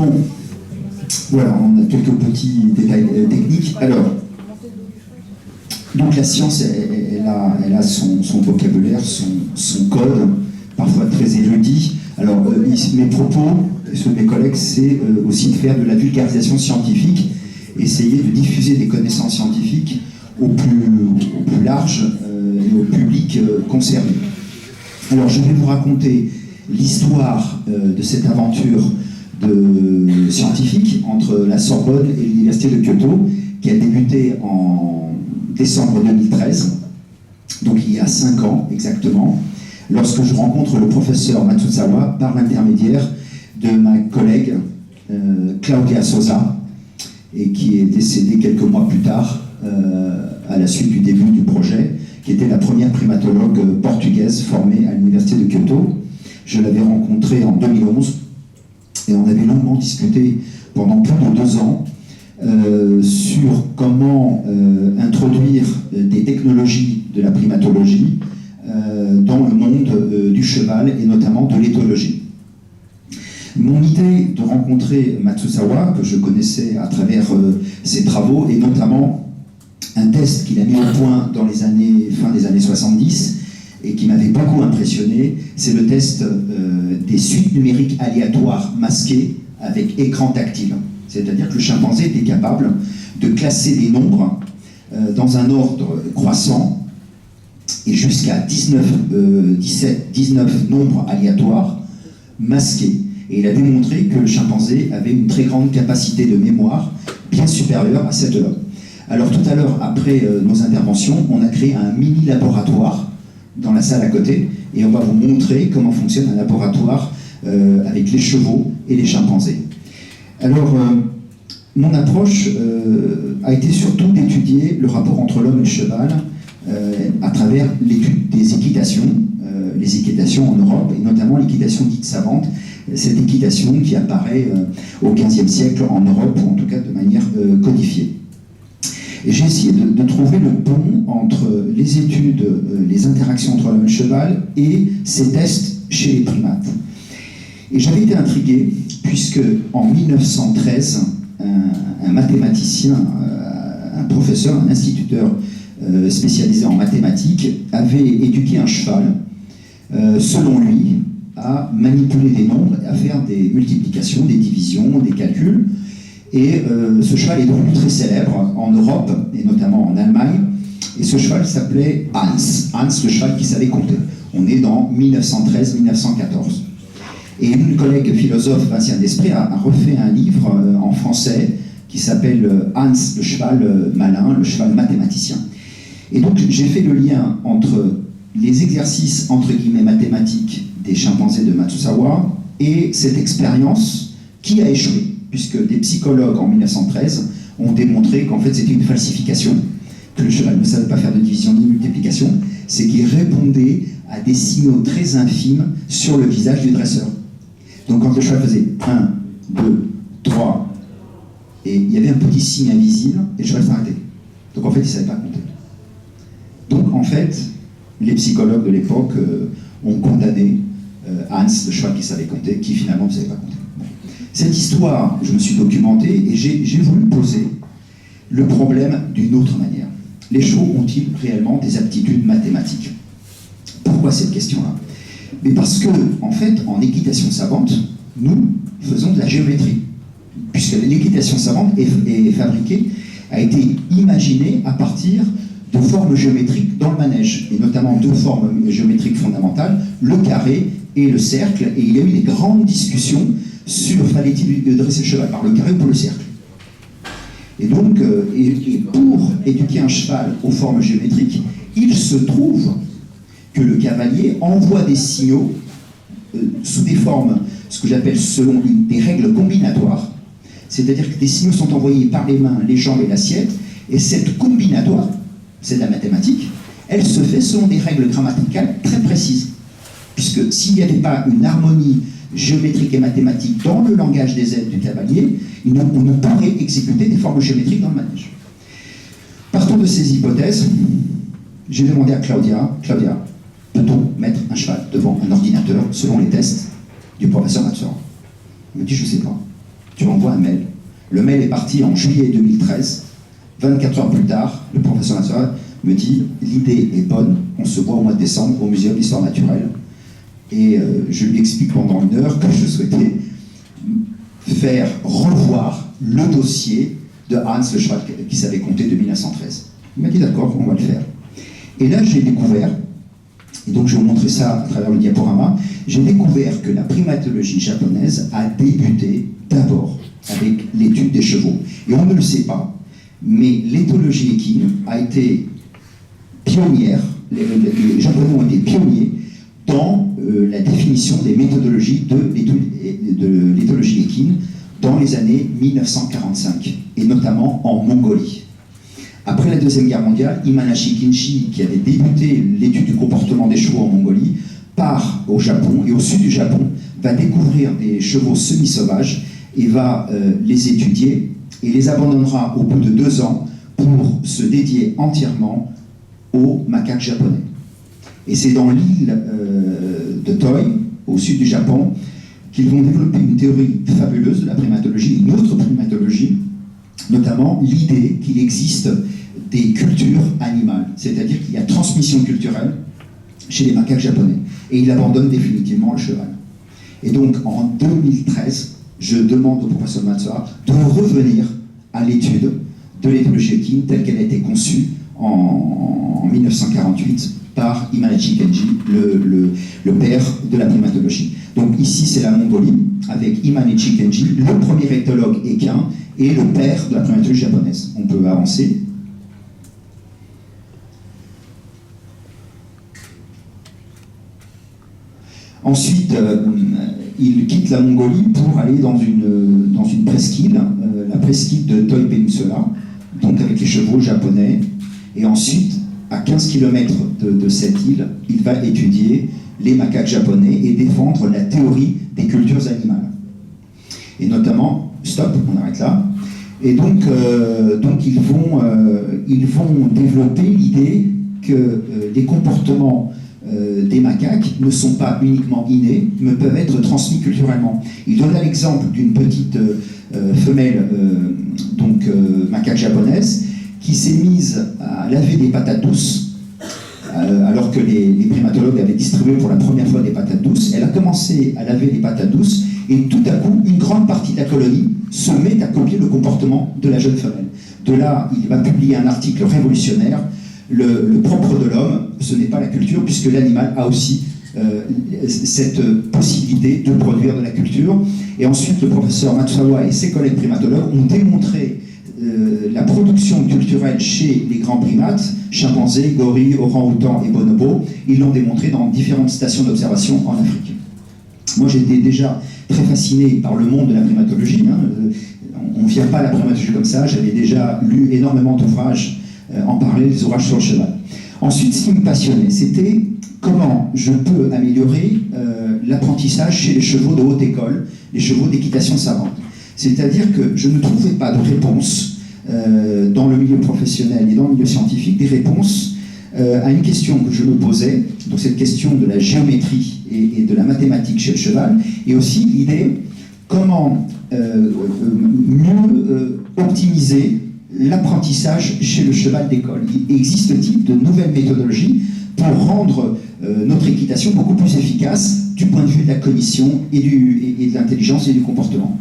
Bon, voilà, on a quelques petits détails techniques. Alors, donc la science, elle a son vocabulaire, son code, parfois très érudit. Alors, mes propos, ceux de mes collègues, c'est aussi de faire de la vulgarisation scientifique, essayer de diffuser des connaissances scientifiques au plus large et au public concerné. Alors, je vais vous raconter l'histoire de cette aventure scientifique entre la Sorbonne et l'Université de Kyoto, qui a débuté en décembre 2013, donc il y a 5 ans exactement, lorsque je rencontre le professeur Matsuzawa par l'intermédiaire de ma collègue Claudia Souza, et qui est décédée quelques mois plus tard à la suite du début du projet, qui était la première primatologue portugaise formée à l'Université de Kyoto. Je l'avais rencontrée en 2011 et on avait longuement discuté pendant plus de 2 ans sur comment introduire des technologies de la primatologie dans le monde du cheval et notamment de l'éthologie. Mon idée de rencontrer Matsuzawa, que je connaissais à travers ses travaux, et notamment un test qu'il a mis au point dans les fin des années 70 et qui m'avait beaucoup impressionné, c'est le test des suites numériques aléatoires masquées avec écran tactile. C'est-à-dire que le chimpanzé était capable de classer des nombres dans un ordre croissant et jusqu'à 19 nombres aléatoires masqués. Et il a démontré que le chimpanzé avait une très grande capacité de mémoire, bien supérieure à celle de l'homme. Alors tout à l'heure, après nos interventions, on a créé un mini-laboratoire dans la salle à côté, et on va vous montrer comment fonctionne un laboratoire avec les chevaux et les chimpanzés. Alors, mon approche a été surtout d'étudier le rapport entre l'homme et le cheval à travers l'étude des équitations, les équitations en Europe, et notamment l'équitation dite savante, cette équitation qui apparaît au XVe siècle en Europe, ou en tout cas de manière codifiée. Et j'ai essayé de trouver le pont entre les études, les interactions entre l'homme et le cheval, et ces tests chez les primates. Et j'avais été intrigué, puisque en 1913, un mathématicien, un professeur, un instituteur spécialisé en mathématiques, avait éduqué un cheval, selon lui, à manipuler des nombres, à faire des multiplications, des divisions, des calculs. Et ce cheval est devenu très célèbre en Europe, et notamment en Allemagne. Et ce cheval s'appelait Hans. Hans, le cheval qui savait compter. On est dans 1913-1914. Et une collègue philosophe, Vinciane Desprez, a refait un livre en français qui s'appelle Hans, le cheval malin, le cheval mathématicien. Et donc j'ai fait le lien entre les exercices, entre guillemets, mathématiques des chimpanzés de Matsuzawa et cette expérience qui a échoué, puisque des psychologues en 1913 ont démontré qu'en fait c'était une falsification, que le cheval ne savait pas faire de division ni multiplication, c'est qu'il répondait à des signaux très infimes sur le visage du dresseur. Donc quand le cheval faisait 1, 2, 3, et il y avait un petit signe invisible, et le cheval s'arrêtait. Donc en fait il ne savait pas compter. Donc en fait, les psychologues de l'époque ont condamné Hans, le cheval qui savait compter, qui finalement ne savait pas compter. Cette histoire, je me suis documenté et j'ai voulu poser le problème d'une autre manière. Les chevaux ont-ils réellement des aptitudes mathématiques? Pourquoi cette question-là? Mais parce que, en fait, en équitation savante, nous faisons de la géométrie. Puisque l'équitation savante est fabriquée, a été imaginée à partir de formes géométriques dans le manège, et notamment 2 formes géométriques fondamentales, le carré et le cercle, et il y a eu des grandes discussions sur fallait-il dresser le cheval par le carré ou pour le cercle. Et donc, pour éduquer un cheval aux formes géométriques, il se trouve que le cavalier envoie des signaux sous des formes, ce que j'appelle selon des règles combinatoires, c'est-à-dire que des signaux sont envoyés par les mains, les jambes et l'assiette, et cette combinatoire, c'est de la mathématique, elle se fait selon des règles grammaticales très précises. Puisque s'il n'y avait pas une harmonie géométrique et mathématique dans le langage des aides du cavalier, on ne pourrait exécuter des formes géométriques dans le manège. Partant de ces hypothèses, j'ai demandé à Claudia, peut-on mettre un cheval devant un ordinateur selon les tests du professeur Matsuzawa? Elle me dit, je ne sais pas. tu envoies un mail. Le mail est parti en juillet 2013. 24 heures plus tard, le professeur Matsuzawa me dit « L'idée est bonne, on se voit au mois de décembre au Muséum d'Histoire Naturelle. » Et je lui explique pendant 1 heure que je souhaitais faire revoir le dossier de Hans le cheval qui savait compter de 1913. Il m'a dit « D'accord, on va le faire. » Et là, j'ai découvert, et donc je vais vous montrer ça à travers le diaporama, j'ai découvert que la primatologie japonaise a débuté d'abord avec l'étude des chevaux. Et on ne le sait pas, mais l'éthologie équine a été pionnière, les Japonais ont été pionniers dans la définition des méthodologies de l'éthologie équine dans les années 1945, et notamment en Mongolie. Après la Deuxième Guerre mondiale, Imanashi Kinshi, qui avait débuté l'étude du comportement des chevaux en Mongolie, part au Japon, et au sud du Japon, va découvrir des chevaux semi-sauvages, et va les étudier, et les abandonnera au bout de 2 ans pour se dédier entièrement aux macaques japonais. Et c'est dans l'île de Toi, au sud du Japon, qu'ils vont développer une théorie fabuleuse de la primatologie, une autre primatologie, notamment l'idée qu'il existe des cultures animales, c'est-à-dire qu'il y a transmission culturelle chez les macaques japonais. Et il abandonne définitivement le cheval. Et donc, en 2013, je demande au professeur Matsuzawa de revenir à l'étude de l'éthologie équine telle qu'elle a été conçue en 1948 par Imanashi Kenji, le père de la primatologie. Donc ici, c'est la Mongolie, avec Imanashi Kenji, le premier éthologue équin et le père de la primatologie japonaise. On peut avancer. Ensuite, il quitte la Mongolie pour aller dans une presqu'île, la presqu'île de Toi Peninsula, donc avec les chevaux japonais. Et ensuite, à 15 km de cette île, il va étudier les macaques japonais et défendre la théorie des cultures animales. Et notamment, stop, on arrête là. Et donc ils vont développer l'idée que les comportements des macaques ne sont pas uniquement innés, mais peuvent être transmis culturellement. Il donne l'exemple d'une petite femelle macaque japonaise qui s'est mise à laver des patates douces alors que les primatologues avaient distribué pour la première fois des patates douces. Elle a commencé à laver les patates douces et tout à coup, une grande partie de la colonie se met à copier le comportement de la jeune femelle. De là, il va publier un article révolutionnaire. Le propre de l'homme, ce n'est pas la culture, puisque l'animal a aussi cette possibilité de produire de la culture. Et ensuite, le professeur Matsuzawa et ses collègues primatologues ont démontré la production culturelle chez les grands primates, chimpanzés, gorilles, orang-outans et bonobos. Ils l'ont démontré dans différentes stations d'observation en Afrique. Moi, j'étais déjà très fasciné par le monde de la primatologie. On ne vient pas à la primatologie comme ça. J'avais déjà lu énormément d'ouvrages en parler, des ouvrages sur le cheval. Ensuite, ce qui me passionnait, c'était comment je peux améliorer l'apprentissage chez les chevaux de haute école, les chevaux d'équitation savante. C'est-à-dire que je ne trouvais pas de réponse dans le milieu professionnel et dans le milieu scientifique, des réponses à une question que je me posais, donc cette question de la géométrie et de la mathématique chez le cheval, et aussi l'idée comment mieux optimiser l'apprentissage chez le cheval d'école. Il existe-t-il de nouvelles méthodologies pour rendre notre équitation beaucoup plus efficace du point de vue de la cognition et de l'intelligence et du comportement?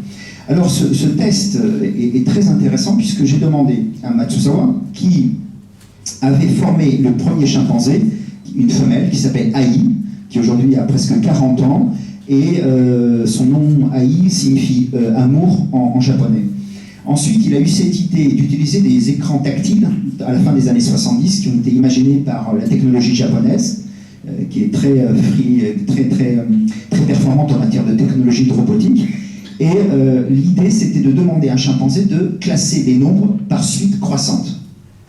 Alors ce test est très intéressant puisque j'ai demandé à Matsuzawa, qui avait formé le premier chimpanzé, une femelle qui s'appelle Ai, qui aujourd'hui a presque 40 ans, et son nom Ai signifie amour en japonais. Ensuite, il a eu cette idée d'utiliser des écrans tactiles à la fin des années 70 qui ont été imaginés par la technologie japonaise, qui est très performante en matière de technologie de robotique. Et l'idée, c'était de demander à un chimpanzé de classer des nombres par suite croissante.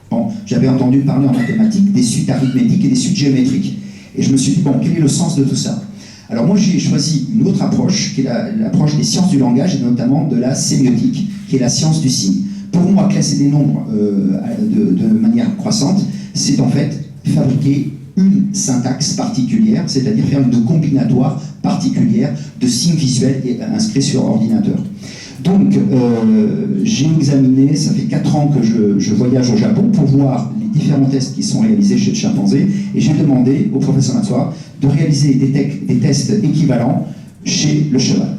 Bon, j'avais entendu parler en mathématiques des suites arithmétiques et des suites géométriques. Et je me suis dit, bon, quel est le sens de tout ça? Alors moi, j'ai choisi une autre approche, qui est l'approche des sciences du langage, et notamment de la sémiotique, qui est la science du signe. Pour moi, classer des nombres de manière croissante, c'est en fait fabriquer une syntaxe particulière, c'est-à-dire faire une combinatoire particulière de signes visuels inscrits sur ordinateur. Donc, j'ai examiné, ça fait 4 ans que je voyage au Japon pour voir les différents tests qui sont réalisés chez le chimpanzé, et j'ai demandé au professeur Matsuura de réaliser des tests équivalents chez le cheval.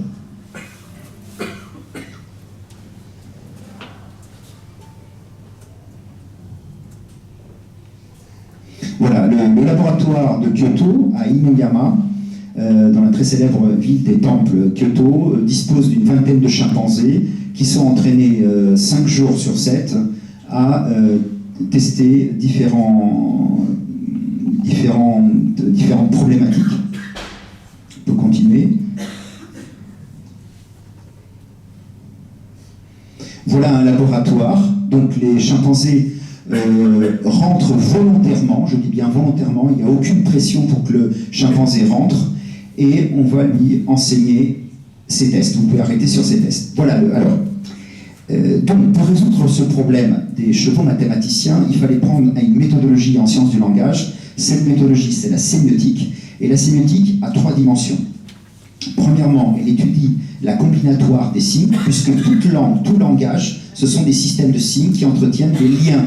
Voilà, le laboratoire de Kyoto, à Inuyama, dans la très célèbre ville des temples Kyoto, dispose d'une vingtaine de chimpanzés qui sont entraînés 5 jours sur 7 à tester différentes problématiques. On peut continuer. Voilà un laboratoire. Donc les chimpanzés rentre volontairement, je dis bien volontairement, il n'y a aucune pression pour que le chimpanzé rentre, et on va lui enseigner ces tests. Vous pouvez arrêter sur ces tests. Voilà. Donc, pour résoudre ce problème des chevaux mathématiciens, il fallait prendre une méthodologie en sciences du langage. Cette méthodologie, c'est la sémiotique, et la sémiotique a 3 dimensions. Premièrement, elle étudie la combinatoire des signes, puisque toute langue, tout langage, ce sont des systèmes de signes qui entretiennent des liens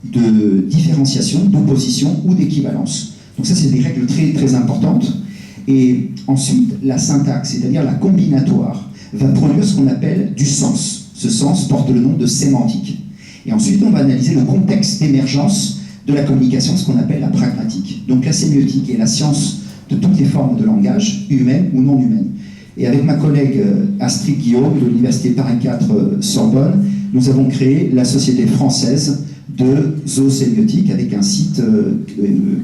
de différenciation, d'opposition ou d'équivalence. Donc ça, c'est des règles très, très importantes. Et ensuite, la syntaxe, c'est-à-dire la combinatoire, va produire ce qu'on appelle du sens. Ce sens porte le nom de sémantique. Et ensuite, on va analyser le contexte d'émergence de la communication, ce qu'on appelle la pragmatique. Donc la sémiotique est la science de toutes les formes de langage, humaines ou non humaines. Et avec ma collègue Astrid Guillaume de l'Université Paris 4 Sorbonne, nous avons créé la Société française de zoosémiotique avec un site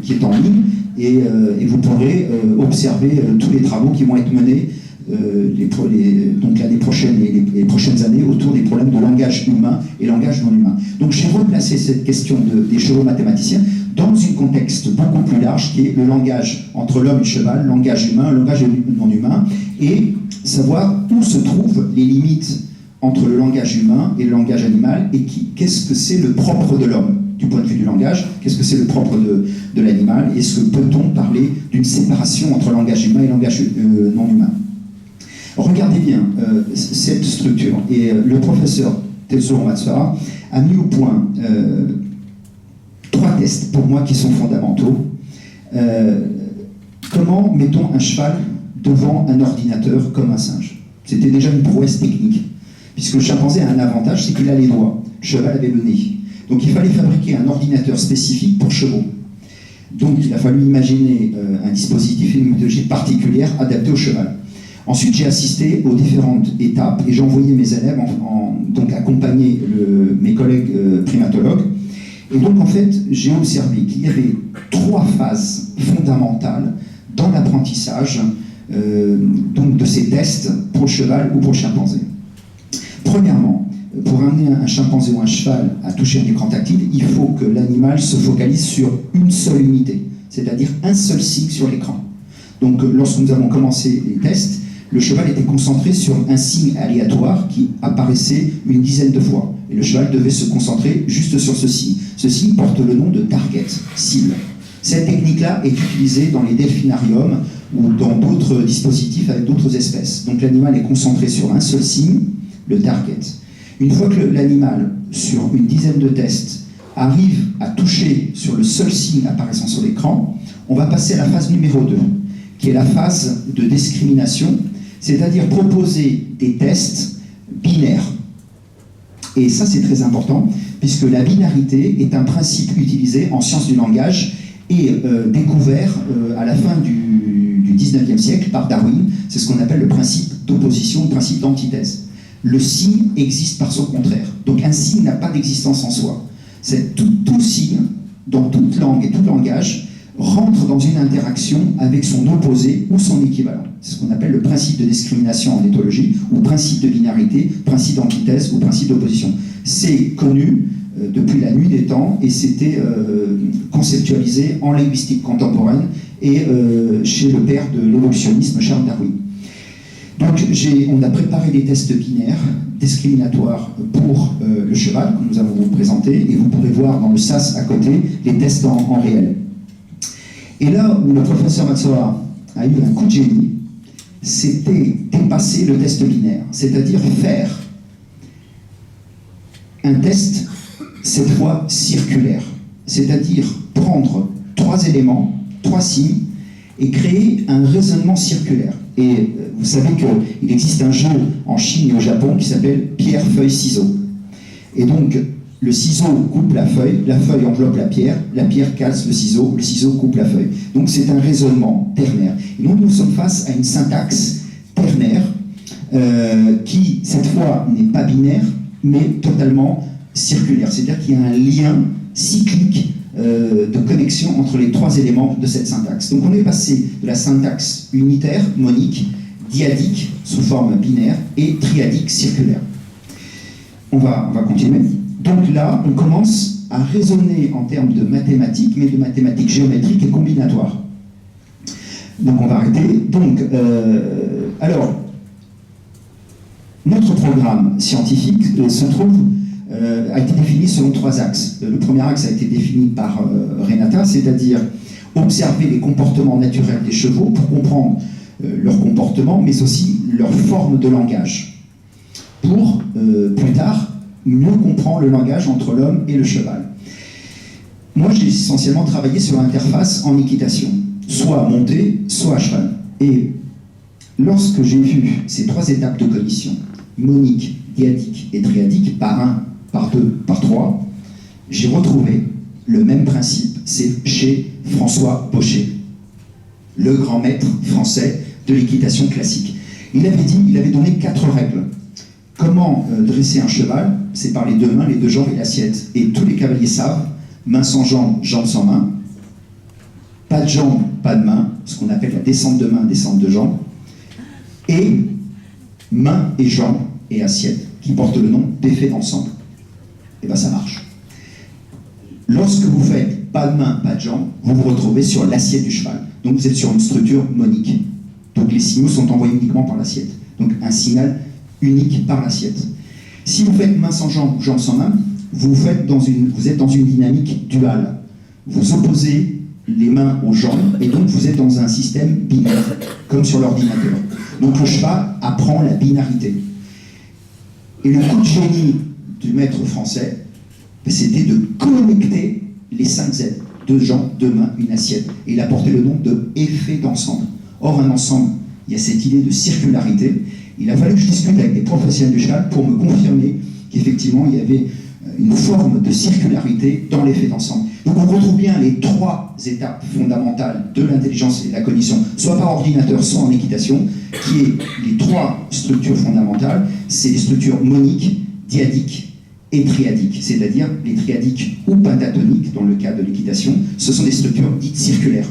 qui est en ligne, et vous pourrez observer tous les travaux qui vont être menés donc l'année prochaine et les prochaines années autour des problèmes de langage humain et langage non humain. Donc j'ai replacé cette question des chevaux mathématiciens dans un contexte beaucoup plus large qui est le langage entre l'homme et le cheval, langage humain, langage non humain, et savoir où se trouvent les limites entre le langage humain et le langage animal, et qu'est-ce que c'est le propre de l'homme du point de vue du langage, qu'est-ce que c'est le propre de l'animal, est-ce que peut-on parler d'une séparation entre langage humain et langage non humain. Regardez bien cette structure, et le professeur Tetsuro Matsuura a mis au point 3 tests pour moi qui sont fondamentaux. Comment mettons un cheval devant un ordinateur comme un singe? C'était déjà une prouesse technique, puisque le chimpanzé a un avantage, c'est qu'il a les doigts, le cheval avait le nez. Donc il fallait fabriquer un ordinateur spécifique pour chevaux. Donc il a fallu imaginer un dispositif et une méthodologie particulière adaptée au cheval. Ensuite, j'ai assisté aux différentes étapes et j'ai envoyé mes élèves donc accompagner mes collègues primatologues. Et donc, en fait, j'ai observé qu'il y avait 3 phases fondamentales dans l'apprentissage donc de ces tests pour le cheval ou pour le chimpanzé. Premièrement, pour amener un chimpanzé ou un cheval à toucher un écran tactile, il faut que l'animal se focalise sur une seule unité, c'est-à-dire un seul signe sur l'écran. Donc, lorsque nous avons commencé les tests, le cheval était concentré sur un signe aléatoire qui apparaissait une dizaine de fois. Et le cheval devait se concentrer juste sur ce signe. Ce signe porte le nom de target, cible. Cette technique-là est utilisée dans les delphinariums ou dans d'autres dispositifs avec d'autres espèces. Donc l'animal est concentré sur un seul signe, le target. Une fois que l'animal, sur une dizaine de tests, arrive à toucher sur le seul signe apparaissant sur l'écran, on va passer à la phase numéro 2, qui est la phase de discrimination, c'est-à-dire proposer des tests binaires. Et ça, c'est très important, puisque la binarité est un principe utilisé en sciences du langage et découvert à la fin du 19e siècle par Darwin. C'est ce qu'on appelle le principe d'opposition, le principe d'antithèse. Le signe existe par son contraire. Donc un signe n'a pas d'existence en soi. C'est tout signe, dans toute langue et tout langage, rentre dans une interaction avec son opposé ou son équivalent. C'est ce qu'on appelle le principe de discrimination en éthologie, ou principe de binarité, principe d'antithèse ou principe d'opposition. C'est connu depuis la nuit des temps et c'était conceptualisé en linguistique contemporaine et chez le père de l'évolutionnisme, Charles Darwin. Donc on a préparé des tests binaires discriminatoires pour le cheval que nous allons vous présenter, et vous pourrez voir dans le SAS à côté les tests en réel. Et là où le professeur Matsuura a eu un coup de génie, c'était dépasser le test binaire, c'est-à-dire faire un test, cette fois circulaire, c'est-à-dire prendre 3 éléments, 3 signes, et créer un raisonnement circulaire. Et vous savez qu'il existe un jeu en Chine et au Japon qui s'appelle pierre, feuille, ciseaux. Et donc, le ciseau coupe la feuille enveloppe la pierre casse le ciseau coupe la feuille. Donc c'est un raisonnement ternaire. Et donc nous sommes face à une syntaxe ternaire qui, cette fois, n'est pas binaire, mais totalement circulaire. C'est-à-dire qu'il y a un lien cyclique de connexion entre les 3 éléments de cette syntaxe. Donc on est passé de la syntaxe unitaire, monique, diadique, sous forme binaire, et triadique, circulaire. On va continuer. Donc là, on commence à raisonner en termes de mathématiques, mais de mathématiques géométriques et combinatoires. Donc on va arrêter. Donc, alors, notre programme scientifique a été défini selon 3 axes. Le premier axe a été défini par Renata, c'est-à-dire observer les comportements naturels des chevaux pour comprendre leur comportement, mais aussi leur forme de langage. Pour, plus tard, mieux comprendre le langage entre l'homme et le cheval. Moi, j'ai essentiellement travaillé sur l'interface en équitation, soit à monter, soit à cheval. Et lorsque j'ai vu ces 3 étapes de cognition, monique, diadique et triadique, par 1, par 2, par 3, j'ai retrouvé le même principe, c'est chez François Baucher, le grand maître français de l'équitation classique. Il avait donné 4 règles. Comment dresser un cheval? C'est par les 2 mains, les 2 jambes et l'assiette. Et tous les cavaliers savent, main sans jambes, jambes sans main. Pas de jambes, pas de main, ce qu'on appelle la descente de main, descente de jambes. Et main et jambes et assiette, qui portent le nom d'effet d'ensemble. Et bien ça marche. Lorsque vous faites pas de main, pas de jambes, vous vous retrouvez sur l'assiette du cheval. Donc vous êtes sur une structure monique. Donc les signaux sont envoyés uniquement par l'assiette. Donc un signal unique par l'assiette. Si vous faites main sans jambe, jambe sans main, vous êtes dans une dynamique duale. Vous opposez les mains aux jambes, et donc vous êtes dans un système binaire, comme sur l'ordinateur. Donc le cheval apprend la binarité. Et le coup de génie du maître français, c'était de connecter les 5 Z, 2 jambes, 2 mains, une assiette. Et il a porté le nom de effet d'ensemble. Or, un ensemble, il y a cette idée de circularité. Il a fallu que je discute avec des professionnels du cheval pour me confirmer qu'effectivement, il y avait une forme de circularité dans l'effet d'ensemble. Donc on retrouve bien les 3 étapes fondamentales de l'intelligence et de la cognition, soit par ordinateur, soit en équitation, qui est les 3 structures fondamentales, c'est les structures moniques, diadiques et triadiques, c'est-à-dire les triadiques ou pentatoniques, dans le cas de l'équitation, ce sont des structures dites circulaires.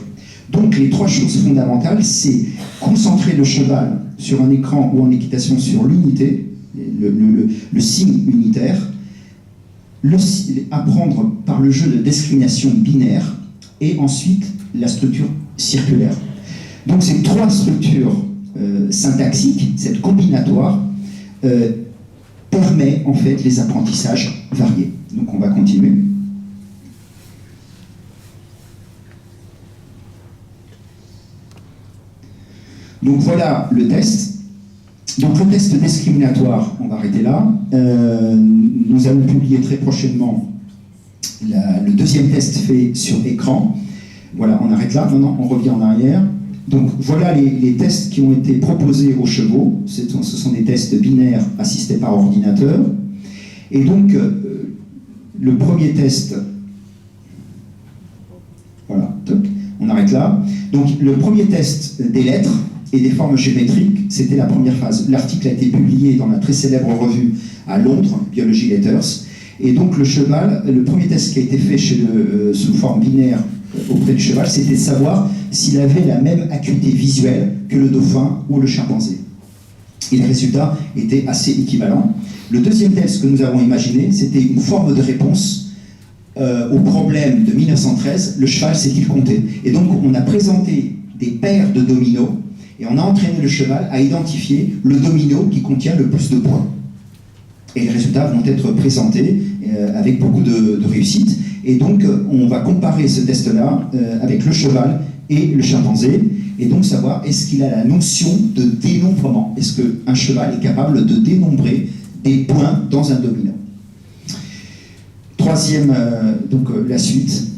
Donc les 3 choses fondamentales, c'est concentrer le cheval sur un écran ou en équitation sur l'unité, le signe unitaire, apprendre par le jeu de discrimination binaire, et ensuite la structure circulaire. Donc ces 3 structures syntaxiques, cette combinatoire, permet en fait les apprentissages variés. Donc on va continuer. Donc voilà le test. Donc le test discriminatoire, on va arrêter là. Nous allons publier très prochainement le 2e test fait sur écran. Voilà, on arrête là. Maintenant, on revient en arrière. Donc voilà les tests qui ont été proposés aux chevaux. Ce sont des tests binaires assistés par ordinateur. Et donc, le premier test... Voilà, top. On arrête là. Donc le premier test des lettres et des formes géométriques, c'était la première phase. L'article a été publié dans la très célèbre revue à Londres, Biology Letters. Et donc le cheval, le premier test qui a été fait sous forme binaire auprès du cheval, c'était de savoir s'il avait la même acuité visuelle que le dauphin ou le chimpanzé. Et les résultats étaient assez équivalents. Le 2e test que nous avons imaginé, c'était une forme de réponse au problème de 1913, le cheval sait-il compter. Et donc on a présenté des paires de dominos, et on a entraîné le cheval à identifier le domino qui contient le plus de points. Et les résultats vont être présentés avec beaucoup de réussite. Et donc, on va comparer ce test-là avec le cheval et le chimpanzé. et donc savoir est-ce qu'il a la notion de dénombrement. Est-ce qu'un cheval est capable de dénombrer des points dans un domino. Troisième, la suite.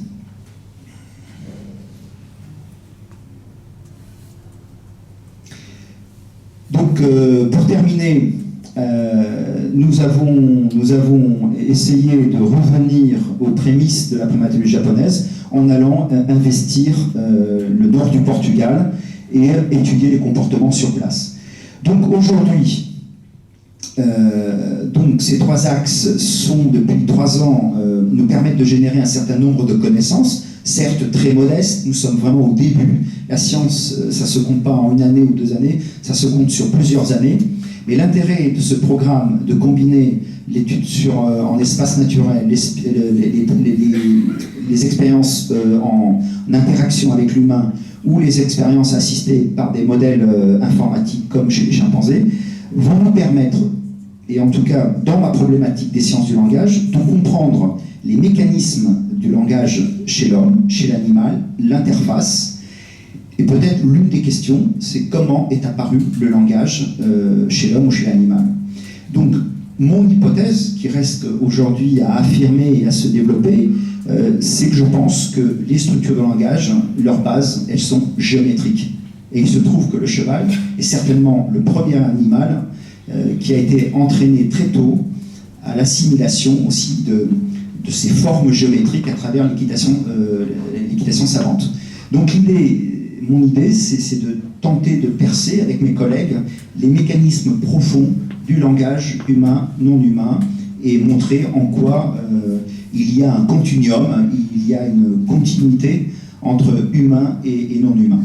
Donc, pour terminer, nous avons essayé de revenir aux prémices de la primatologie japonaise en allant investir le nord du Portugal et étudier les comportements sur place. Donc aujourd'hui, ces trois axes sont depuis 3 ans, nous permettent de générer un certain nombre de connaissances, certes très modestes, nous sommes vraiment au début. La science, ça ne se compte pas en 1 année ou 2 années, ça se compte sur plusieurs années. Mais l'intérêt de ce programme, de combiner l'étude en espace naturel, les expériences en interaction avec l'humain ou les expériences assistées par des modèles informatiques comme chez les chimpanzés, vont nous permettre, et en tout cas dans ma problématique des sciences du langage, de comprendre les mécanismes du langage chez l'homme, chez l'animal, l'interface. Et peut-être l'une des questions, c'est comment est apparu le langage chez l'homme ou chez l'animal. Donc, mon hypothèse, qui reste aujourd'hui à affirmer et à se développer, c'est que je pense que les structures de langage, leur base, elles sont géométriques. Et il se trouve que le cheval est certainement le premier animal qui a été entraîné très tôt à l'assimilation aussi de ces formes géométriques à travers l'équitation savante. Donc mon idée, c'est de tenter de percer avec mes collègues les mécanismes profonds du langage humain, non humain, et montrer en quoi il y a un continuum, il y a une continuité entre humain et non humain.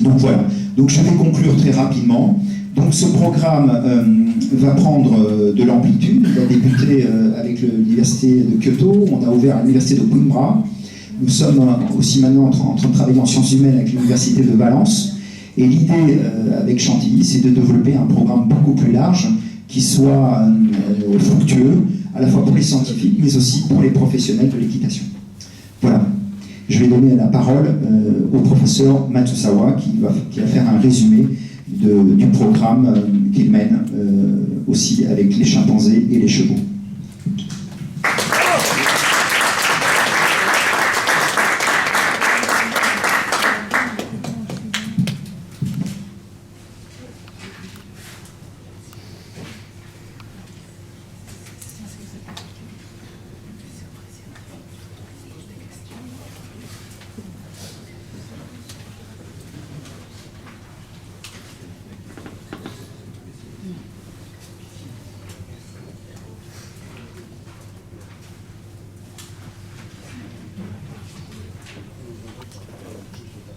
Donc voilà, donc je vais conclure très rapidement. Donc ce programme va prendre de l'amplitude. Il a débuté avec l'université de Kyoto, on a ouvert à l'université de Coimbra. Nous sommes aussi maintenant en train de travailler en sciences humaines avec l'université de Valence. Et l'idée avec Chantilly, c'est de développer un programme beaucoup plus large qui soit fructueux, à la fois pour les scientifiques, mais aussi pour les professionnels de l'équitation. Voilà. Je vais donner la parole au professeur Matsusawa qui va faire un résumé du programme qu'il mène aussi avec les chimpanzés et les chevaux.